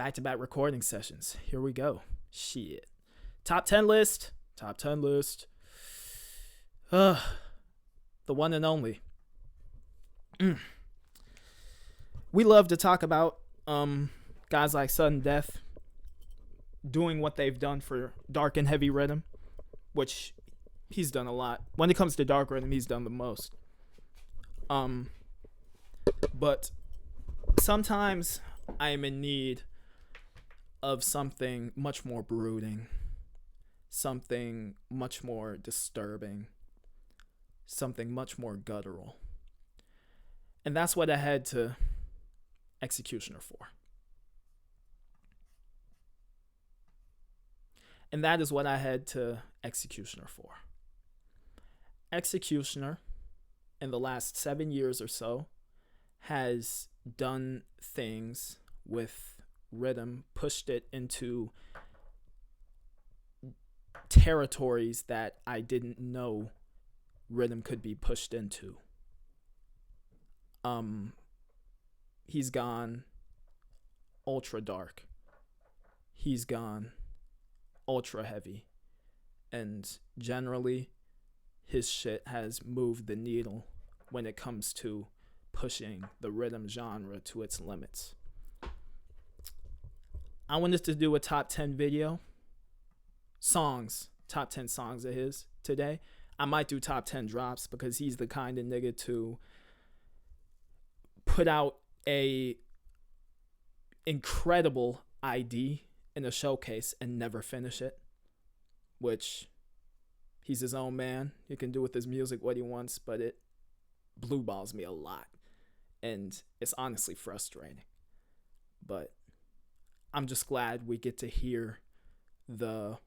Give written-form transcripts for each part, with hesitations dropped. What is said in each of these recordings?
back-to-back recording sessions. Here we go. Shit. Top 10 list. The one and only. We love to talk about guys like Sudden Death doing what they've done for dark and heavy rhythm, which he's done a lot. When it comes to dark rhythm, he's done the most. But sometimes I am in need of something much more brooding, something much more disturbing, something much more guttural. And that's what I had to Executioner for. And that is what I had to Executioner for. Executioner, in the last 7 years or so, has done things with rhythm, pushed it into territories that I didn't know rhythm could be pushed into. He's gone ultra dark. He's gone ultra heavy. And generally, his shit has moved the needle when it comes to pushing the rhythm genre to its limits. I wanted to do a top 10 video. Top 10 songs of his today. I might do top 10 drops because he's the kind of nigga to put out a incredible ID in a showcase and never finish it, which he's his own man. He can do with his music what he wants, but it blue balls me a lot, and it's honestly frustrating. But I'm just glad we get to hear the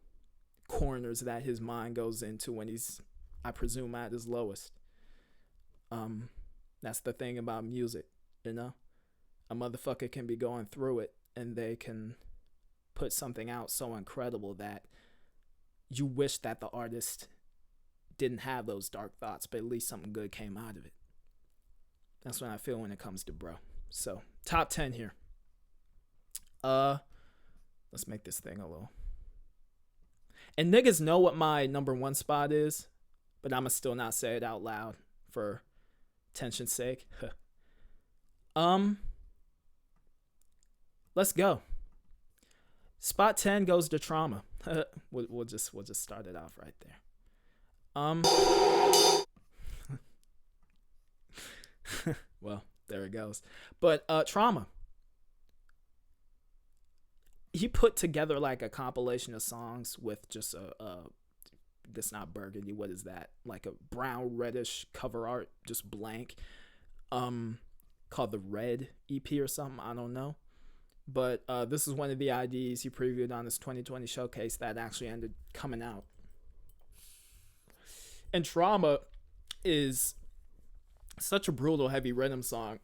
corners that his mind goes into when he's, I presume, at his lowest. That's the thing about music, you know? A motherfucker can be going through it and they can put something out so incredible that you wish that the artist didn't have those dark thoughts, but at least something good came out of it. That's what I feel when it comes to bro. So, top 10 here. Let's make this thing a little. And niggas know what my number one spot is, but I'ma still not say it out loud for tension's sake. Let's go. Spot 10 goes to Trauma. We'll just start it off right there. Well, there it goes. But Trauma. He put together like a compilation of songs with just that's not burgundy. What is that? Like a brown reddish cover art, just blank. Called the Red EP or something. I don't know. But this is one of the IDs he previewed on his 2020 showcase that actually ended coming out. And Trauma is such a brutal heavy rhythm song.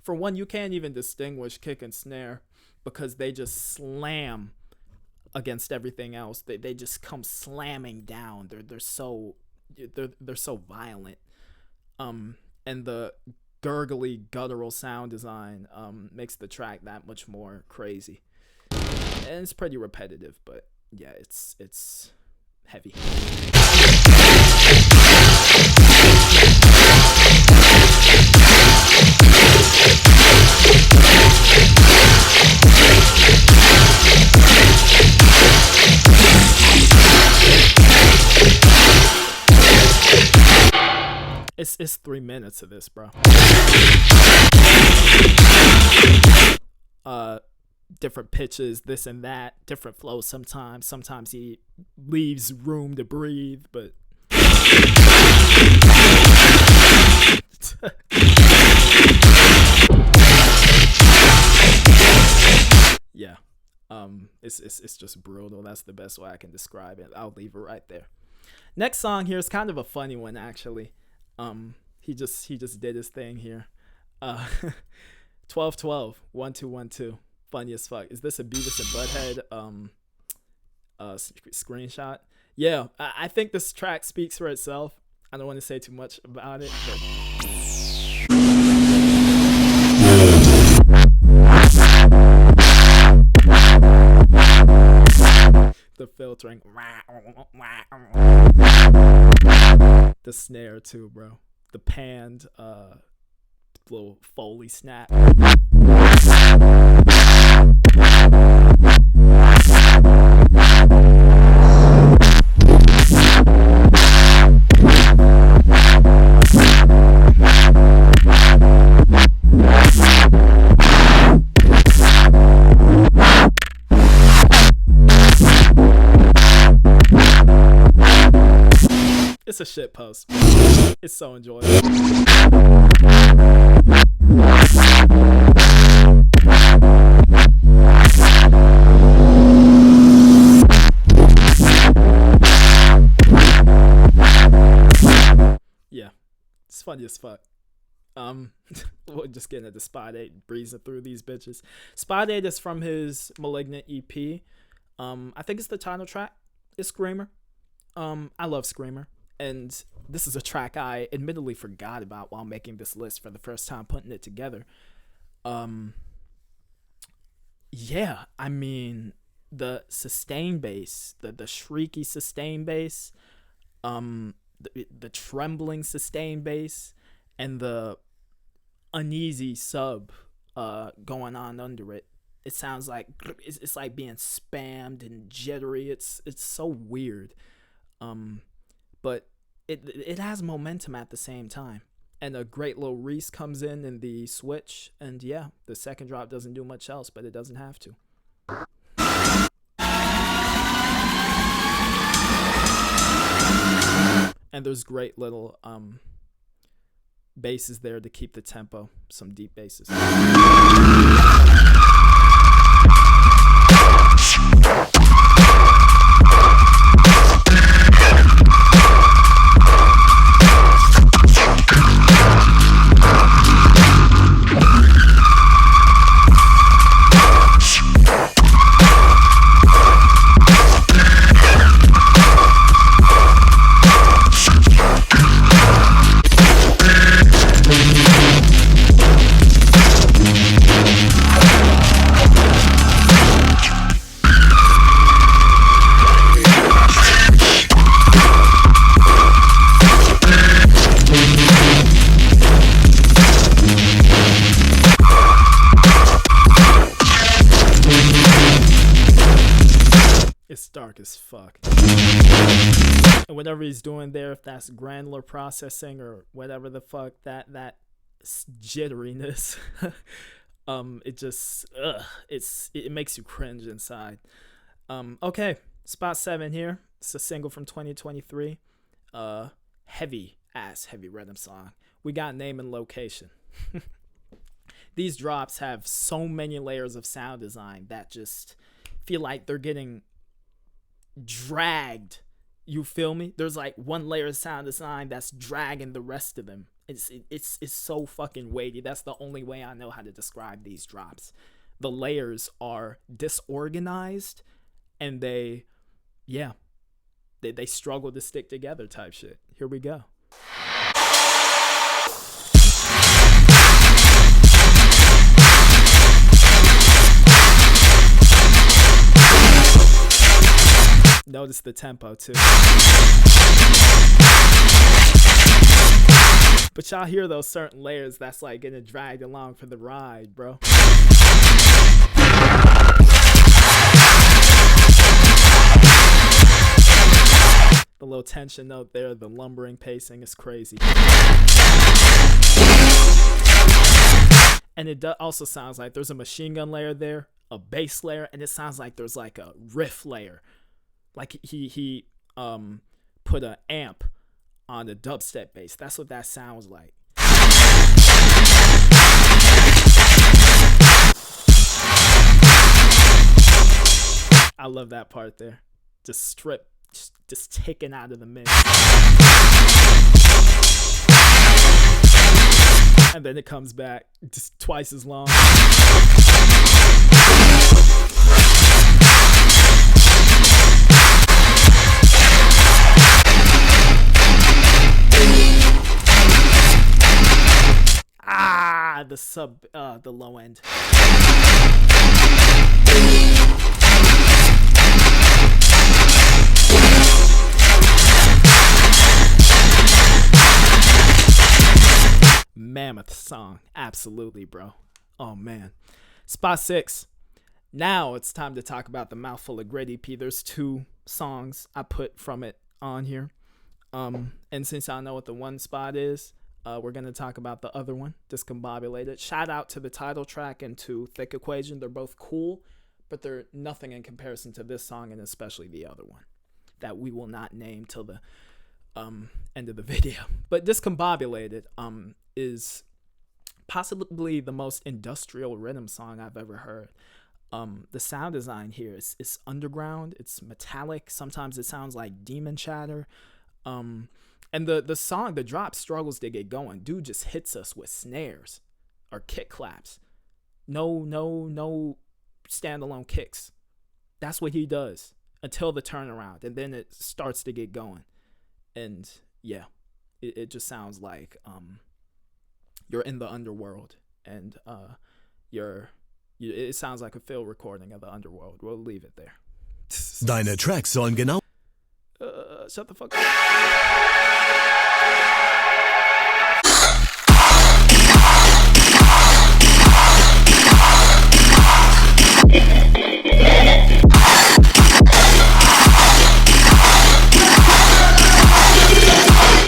For one, you can't even distinguish kick and snare because they just slam against everything else. They just come slamming down. They're so violent. And the gurgly guttural sound design makes the track that much more crazy. And it's pretty repetitive, but yeah, it's heavy. It's 3 minutes of this, bro. Different pitches, this and that, different flows sometimes. Sometimes he leaves room to breathe, but yeah. It's just brutal. That's the best way I can describe it. I'll leave it right there. Next song here is kind of a funny one, actually. He just did his thing here. 1212 1212. Funny as fuck. Is this a Beavis and Butthead screenshot? Yeah, I think this track speaks for itself. I don't want to say too much about it, but filtering. The snare too, bro. The panned little Foley snap. It's a shit post. It's so enjoyable. Yeah, it's funny as fuck. We're just getting at the Spot 8, breezing through these bitches. Spot 8 is from his Malignant EP. I think it's the title track. It's Screamer. I love Screamer. And this is a track I admittedly forgot about while making this list for the first time, putting it together. Yeah, I mean, the sustain bass, the shrieky sustain bass, the trembling sustain bass, and the uneasy sub going on under it. It sounds like it's like being spammed and jittery. It's so weird. But it has momentum at the same time. And a great little Reese comes in the switch. And yeah, the second drop doesn't do much else, but it doesn't have to. And there's great little basses there to keep the tempo. Some deep basses. It's dark as fuck. And whatever he's doing there, if that's granular processing or whatever the fuck, that jitteriness, it just it makes you cringe inside. Okay, Spot 7 here. It's a single from 2023. Heavy rhythm song. We got name and location. These drops have so many layers of sound design that just feel like they're getting dragged. You feel me? There's like one layer of sound design that's dragging the rest of them. It's so fucking weighty. That's the only way I know how to describe these drops. The layers are disorganized and they struggle to stick together type shit. Here we go. Notice the tempo too. But y'all hear those certain layers that's like getting dragged along for the ride, bro. The little tension note there, the lumbering pacing is crazy. And it also sounds like there's a machine gun layer there, a bass layer, and it sounds like there's like a riff layer. Like he put an amp on the dubstep bass. That's what that sounds like. I love that part there. Just strip, just taken out of the mix. And then it comes back just twice as long. The low end. song. Absolutely, bro. Oh, man. Spot 6. Now it's time to talk about the Mouthful of Gritty P. There's 2 songs I put from it on here. And since I know what the one spot is, we're going to talk about the other one, Discombobulated. Shout out to the title track and to Thick Equation. They're both cool, but they're nothing in comparison to this song, and especially the other one that we will not name till the end of the video. But Discombobulated is possibly the most industrial rhythm song I've ever heard. The sound design here is underground. It's metallic. Sometimes it sounds like demon chatter. And the song, the drop struggles to get going. Dude just hits us with snares or kick claps. No standalone kicks. That's what he does until the turnaround, and then it starts to get going. And yeah, it just sounds like you're in the underworld, and it sounds like a field recording of the underworld. We'll leave it there. Deine Tracks sollen genau. Shut the fuck up.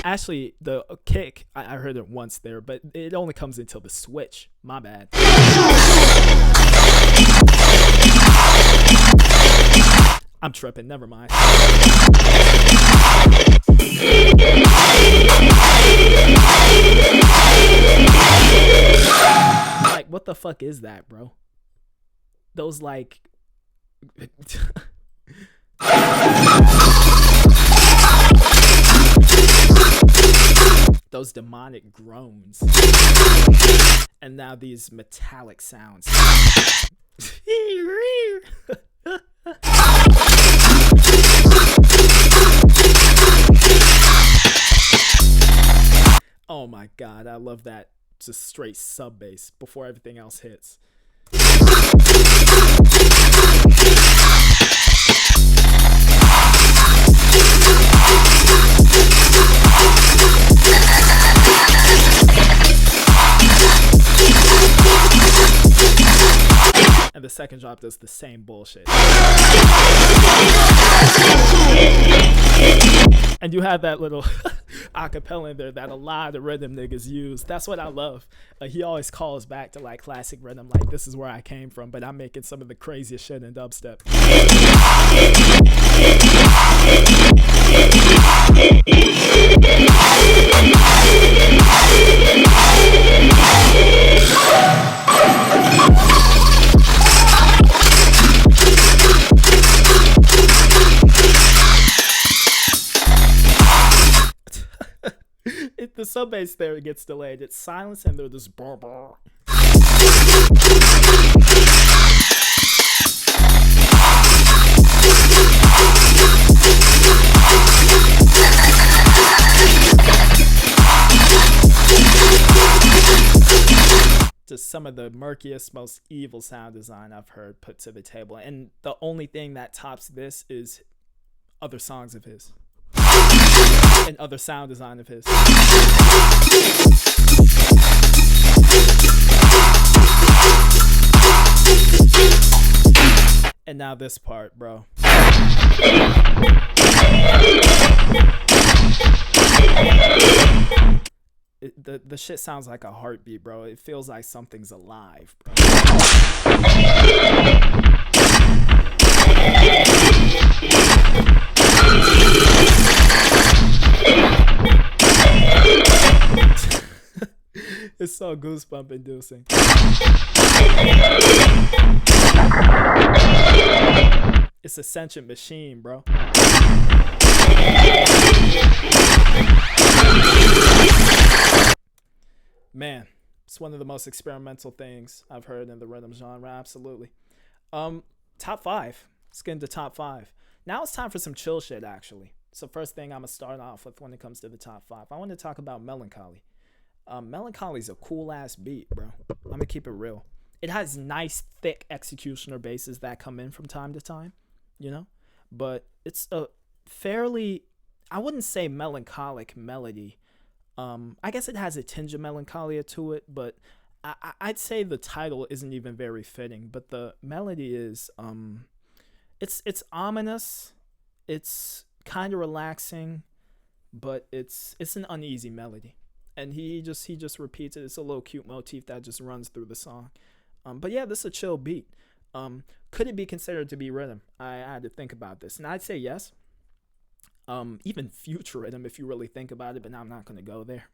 Actually, the kick, I heard it once there, but it only comes until the switch. My bad. I'm tripping, never mind. Like, what the fuck is that, bro? Those, like... those demonic groans. And now these metallic sounds. Oh my god, I love that. Just straight sub bass before everything else hits. And the second drop does the same bullshit. And you have that little acapella in there that a lot of rhythm niggas use. That's what I love. He always calls back to like classic rhythm, like this is where I came from, but I'm making some of the craziest shit in dubstep. The sub bass there gets delayed. It's silence and they're just brr brr. Just some of the murkiest, most evil sound design I've heard put to the table. And the only thing that tops this is other songs of his. And other sound design of his. And now this part, bro. The shit sounds like a heartbeat, bro. It feels like something's alive, bro. It's so goosebump inducing. It's a sentient machine, bro. Man, it's one of the most experimental things I've heard in the rhythm genre, absolutely. Top 5. Let's get into top 5. Now it's time for some chill shit, actually. So first thing I'm going to start off with when it comes to the top 5. I want to talk about Melancholy. Melancholy's a cool-ass beat, bro. I'm going to keep it real. It has nice, thick executioner basses that come in from time to time, you know? But it's a fairly, I wouldn't say melancholic melody. I guess it has a tinge of melancholia to it, but I'd say the title isn't even very fitting. But the melody is, it's ominous, it's kind of relaxing, but it's an uneasy melody, and he just repeats it. It's a little cute motif that just runs through the song. But yeah, this is a chill beat. Could it be considered to be rhythm? I had to think about this, and I'd say yes. Even future rhythm, if you really think about it, but now I'm not going to go there.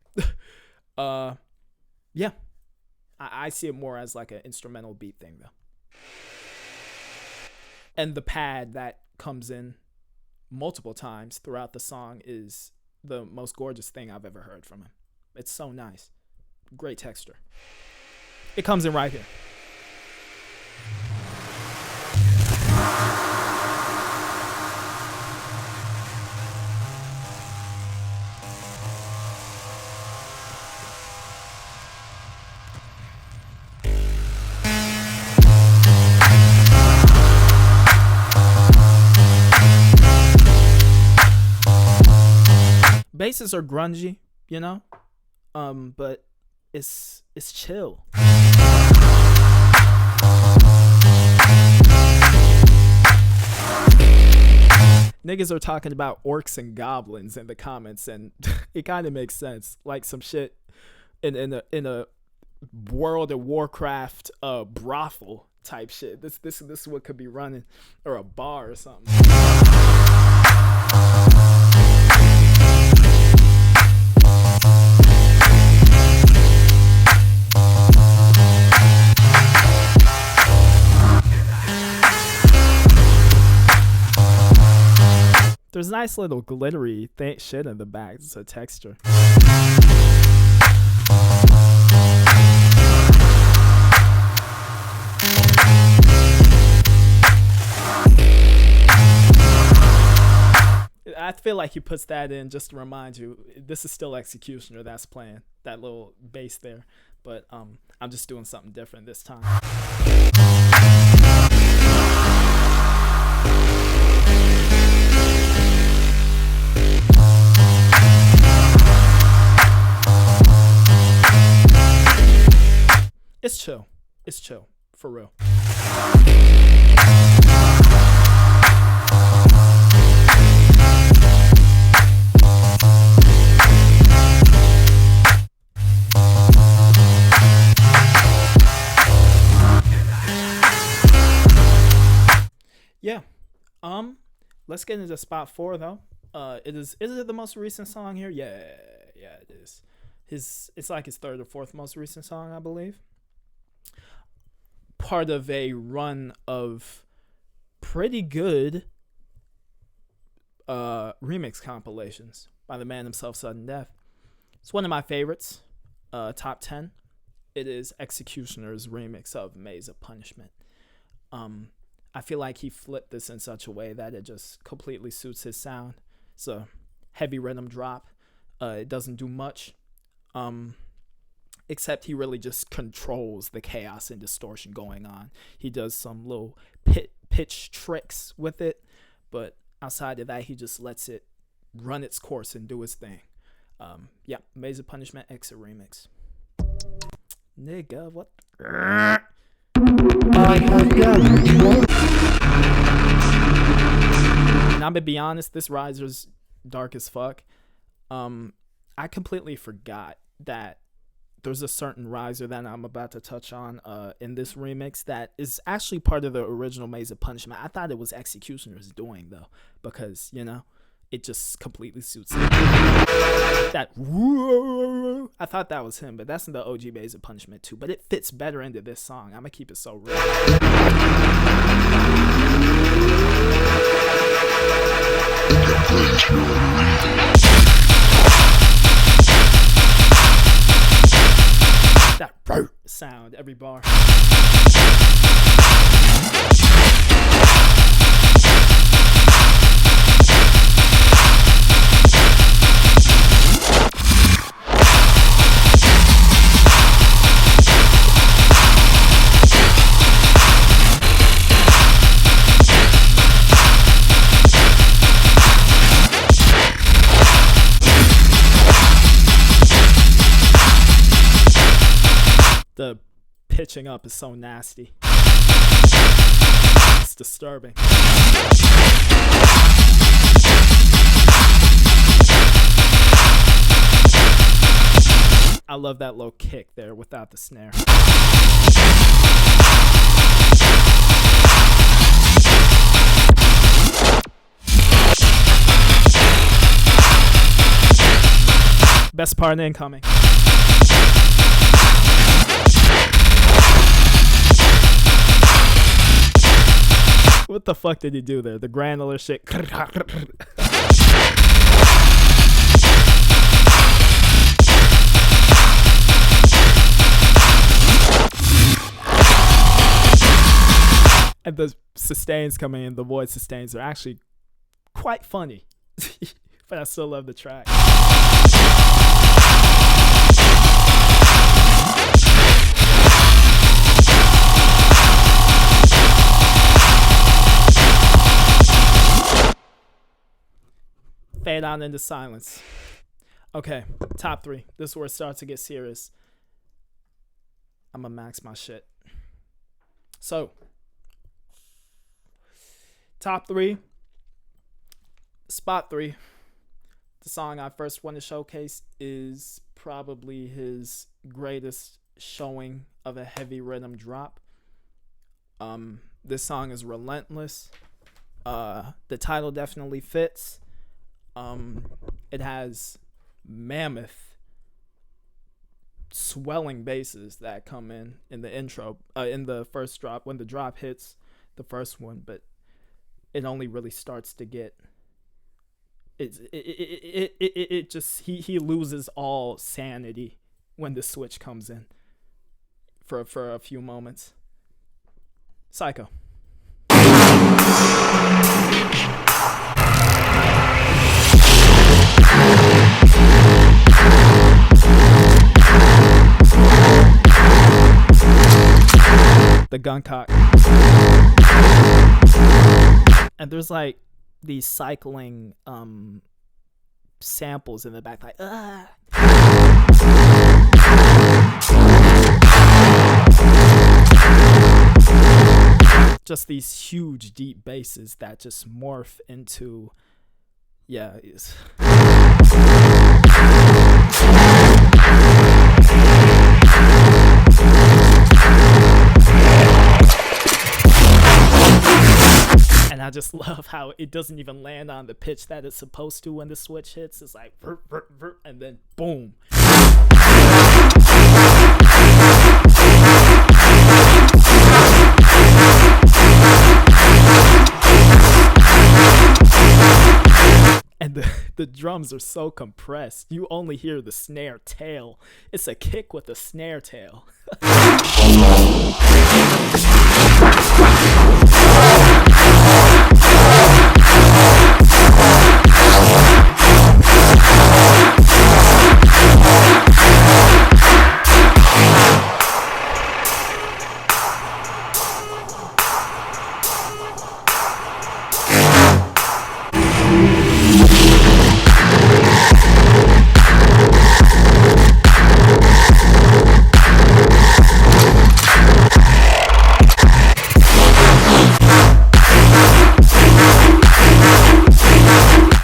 Yeah, I see it more as like an instrumental beat thing, though. And the pad that comes in multiple times throughout the song is the most gorgeous thing I've ever heard from him. It's so nice. Great texture. It comes in right here. Basses are grungy, you know, but it's chill. Niggas are talking about orcs and goblins in the comments, and it kind of makes sense. Like some shit in a World of Warcraft brothel type shit. This is what could be running, or a bar or something. There's nice little glittery shit in the back. It's a texture. I feel like he puts that in just to remind you this is still Executioner that's playing that little bass there, but I'm just doing something different this time. It's chill. It's chill, for real. Yeah. Let's get into spot 4 though. Is it the most recent song here? Yeah, it is. It's like his third or fourth most recent song, I believe. Part of a run of pretty good remix compilations by the man himself, Sudden Death. It's one of my favorites, top 10. It is Executioner's remix of Maze of Punishment. I feel like he flipped this in such a way that it just completely suits his sound. It's a heavy rhythm drop. It doesn't do much, except he really just controls the chaos and distortion going on. He does some little pitch tricks with it, but outside of that, he just lets it run its course and do its thing. Yeah, Maze of Punishment Exit Remix. Nigga, what? And I'm gonna be honest, this riser's dark as fuck. I completely forgot that there's a certain riser that I'm about to touch on in this remix that is actually part of the original Maze of Punishment. I thought it was Executioner's doing though, because you know it just completely suits him. That I thought that was him, but that's in the OG Maze of Punishment too. But it fits better into this song. I'm gonna keep it so real. That sound every bar. pitching up is so nasty. It's disturbing. I love that low kick there without the snare. Best part incoming. What the fuck did he do there? The granular shit. And the sustains coming in, the void sustains are actually quite funny. But I still love the track. Fade out into silence. Okay, top 3. This is where it starts to get serious. I'm gonna max my shit. So, top 3. Spot 3. The song I first want to showcase is probably his greatest showing of a heavy rhythm drop. This song is relentless. The title definitely fits. It has mammoth swelling basses that come in the intro, in the first drop, when the drop hits the first one, but it only really starts to get it just he loses all sanity when the switch comes in for a few moments. Psycho. The gun cock. And there's like these cycling samples in the back, like just these huge deep basses that just morph into and I just love how it doesn't even land on the pitch that it's supposed to when the switch hits. It's like, and then boom. And the drums are so compressed. You only hear the snare tail. It's a kick with a snare tail.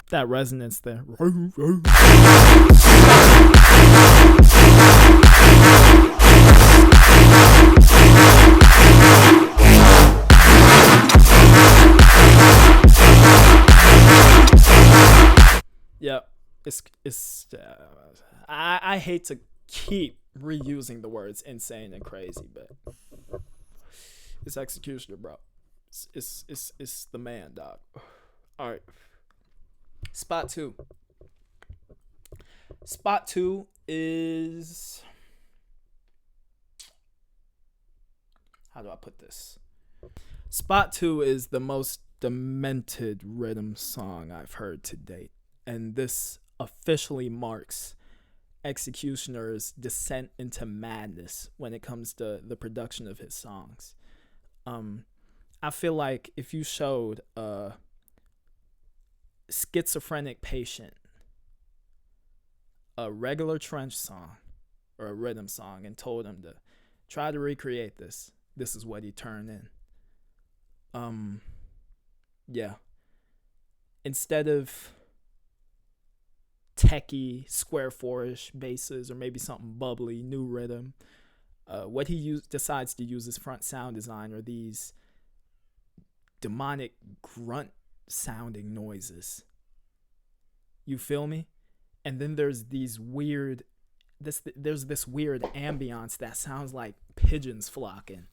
That resonance there. Yep. I hate to keep reusing the words insane and crazy, but it's Executioner, bro. It's the man, dog. All right. Spot 2. Spot 2 is, how do I put this? Spot 2 is the most demented rhythm song I've heard to date, and this officially marks Executioner's descent into madness when it comes to the production of his songs. I feel like if you showed a schizophrenic patient a regular trench song or a rhythm song and told him to Try to recreate this. This is what he turned in. Yeah. Instead of techie square four-ish basses or maybe something bubbly, new rhythm, what he decides to use as front sound design are these demonic grunt sounding noises. You feel me? And then there's this weird ambience that sounds like pigeons flocking.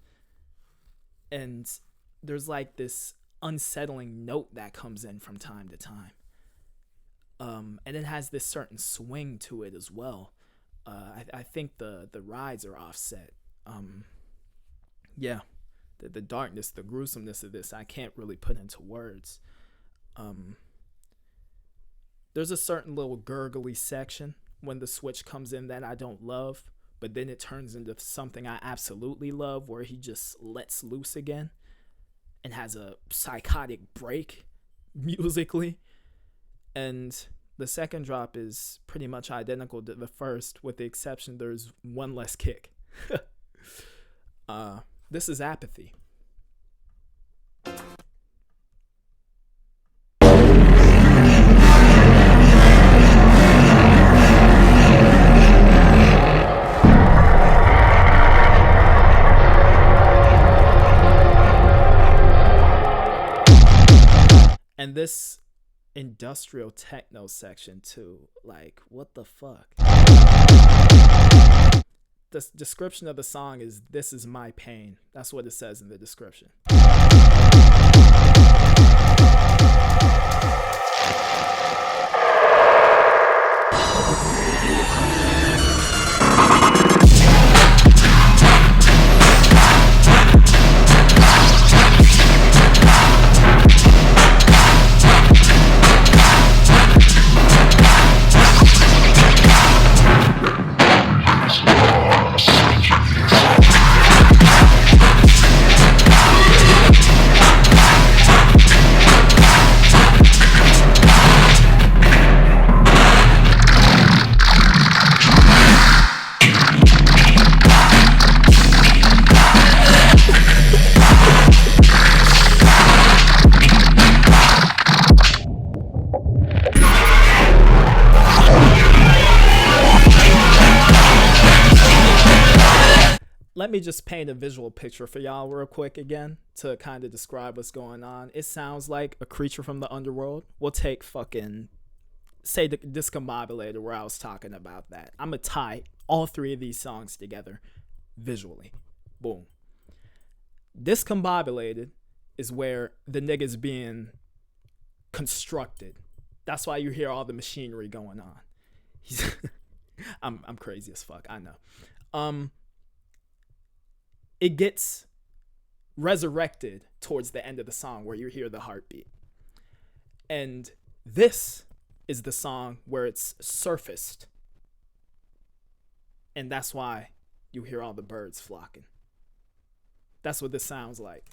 And there's like this unsettling note that comes in from time to time. And it has this certain swing to it as well. I think the rides are offset. Yeah, the darkness, the gruesomeness of this, I can't really put into words. There's a certain little gurgly section when the switch comes in that I don't love, but then it turns into something I absolutely love, where he just lets loose again and has a psychotic break musically. And the second drop is pretty much identical to the first, with the exception there's one less kick. This is Apathy. And this industrial techno section too, like, what the fuck? The description of the song is, "This is my pain." That's what it says in the description. Let me just paint a visual picture for y'all real quick again to kind of describe what's going on. It sounds like a creature from the underworld. We'll take fucking, say, the Discombobulator, where I was talking about that. I'm going to tie all three of these songs together visually. Boom. Discombobulated is where the nigga's being constructed. That's why you hear all the machinery going on. I'm crazy as fuck, I know. It gets resurrected towards the end of the song, where you hear the heartbeat. And this is the song where it's surfaced. And that's why you hear all the birds flocking. That's what this sounds like.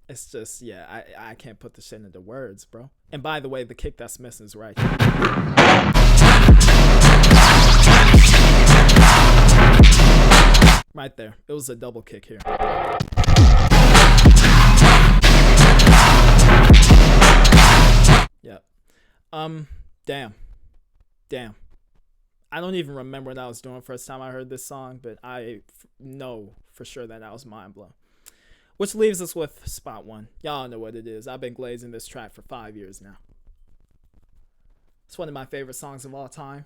It's just, yeah, I can't put the shit into words, bro. And by the way, the kick that's missing is right here. Right there. It was a double kick here. Yep. Damn. I don't even remember what I was doing first time I heard this song, but I know for sure that I was mind blown. Which leaves us with spot one. Y'all know what it is. I've been glazing this track for 5 years now. It's one of my favorite songs of all time.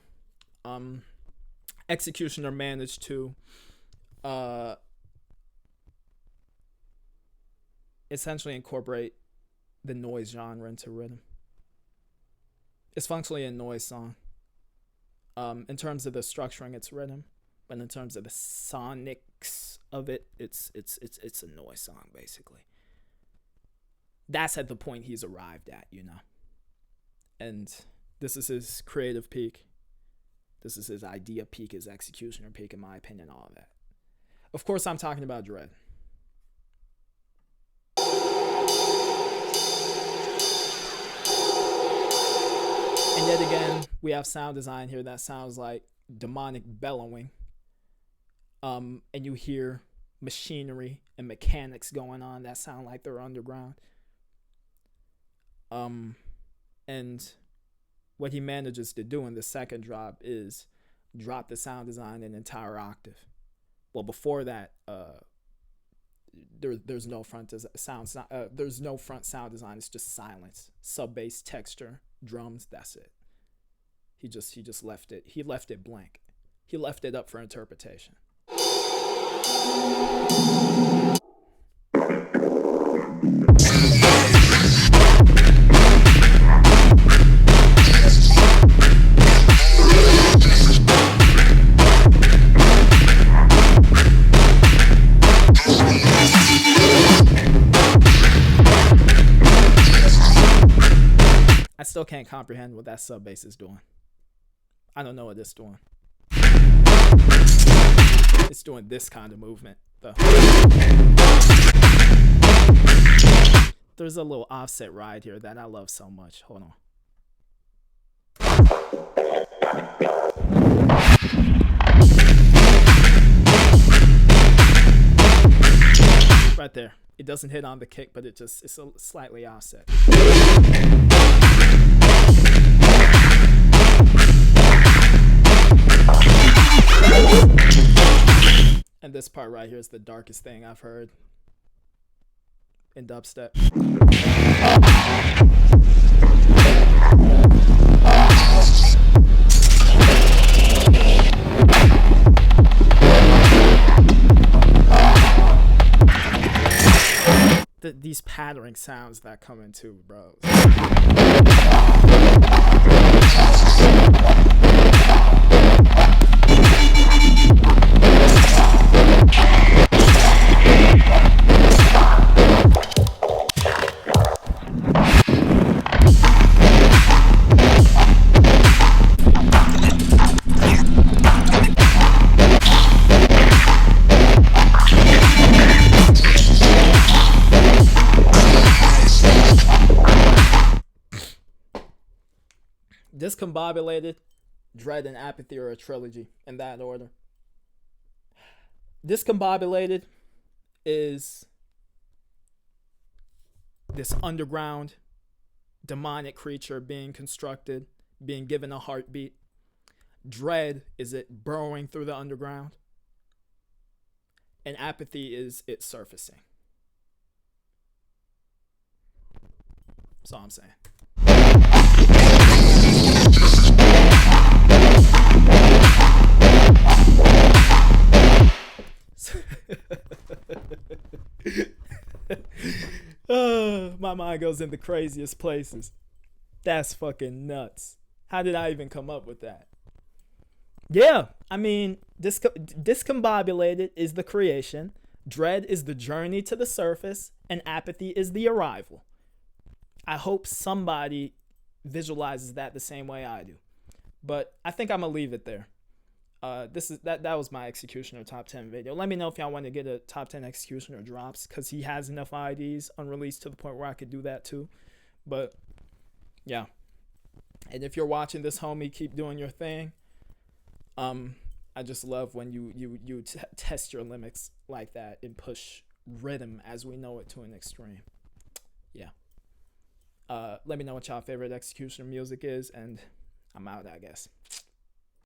Executioner managed to essentially incorporate the noise genre into rhythm. It's functionally a noise song. In terms of the structuring, it's rhythm. But in terms of the sonics of it, it's a noise song basically. That's at the point he's arrived at, you know. And this is his creative peak. This is his idea peak, his executioner peak, in my opinion, all of that. Of course, I'm talking about Dread. And yet again, we have sound design here that sounds like demonic bellowing. And you hear machinery and mechanics going on that sound like they're underground. And what he manages to do in the second drop is drop the sound design an entire octave. Well, before that, there's no front sound. There's no front sound design. It's just silence, sub bass, texture, drums. That's it. He just left it. He left it blank. He left it up for interpretation. I still can't comprehend what that sub bass is doing. I don't know what it's doing. It's doing this kind of movement, though. There's a little offset ride here that I love so much. Hold on. Right there. It doesn't hit on the kick, but it's a slightly offset. And this part right here is the darkest thing I've heard in dubstep. These pattering sounds that come into, bro. Discombobulated, Dread, and Apathy are a trilogy in that order. Discombobulated is this underground demonic creature being constructed, being given a heartbeat. Dread is it burrowing through the underground. And Apathy is it surfacing. That's all I'm saying. My mind goes in the craziest places. That's fucking nuts. How did I even come up with that? Yeah, I mean, discombobulated is the creation, Dread is the journey to the surface, and Apathy is the arrival. I hope somebody visualizes that the same way I do. But I think I'm gonna leave it there. That was my Executioner top 10 video. Let me know if y'all want to get a top 10 Executioner drops, because he has enough IDs unreleased to the point where I could do that too. But yeah, and if you're watching this, homie, keep doing your thing. I just love when you test your limits like that and push riddim as we know it to an extreme. Yeah. Let me know what y'all favorite Executioner music is, and I'm out, I guess.